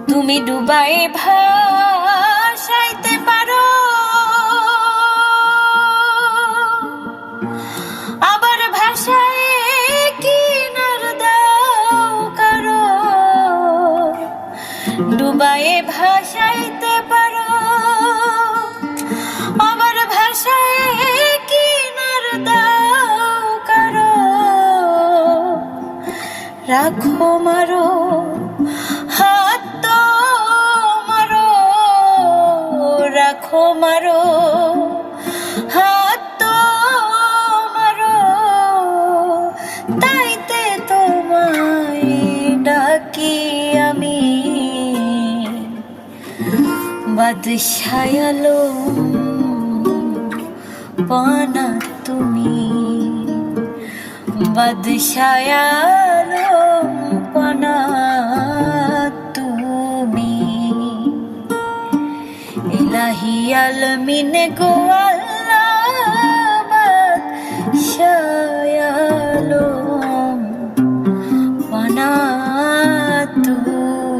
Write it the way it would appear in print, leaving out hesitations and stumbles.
তুমি ডুবাই ভাসাইতে পারো, আবার ভাষায় কিনার দাও কারো। ডুবাই ভাসাইতে পারো, আবার ভাষায় কিনার দাও কারো। রাখো মারো হাত তো মারো, রাখো মারো হাত তো মারো। তাইতে তোমায় ডাকি আমি, বাদশাহ আলম পানা তুমি, বাদশাহ আলম পানা তুমি। ইলাহি আলমিন গো আল্লাহ, বাদশাহ আলম পানা তুমি।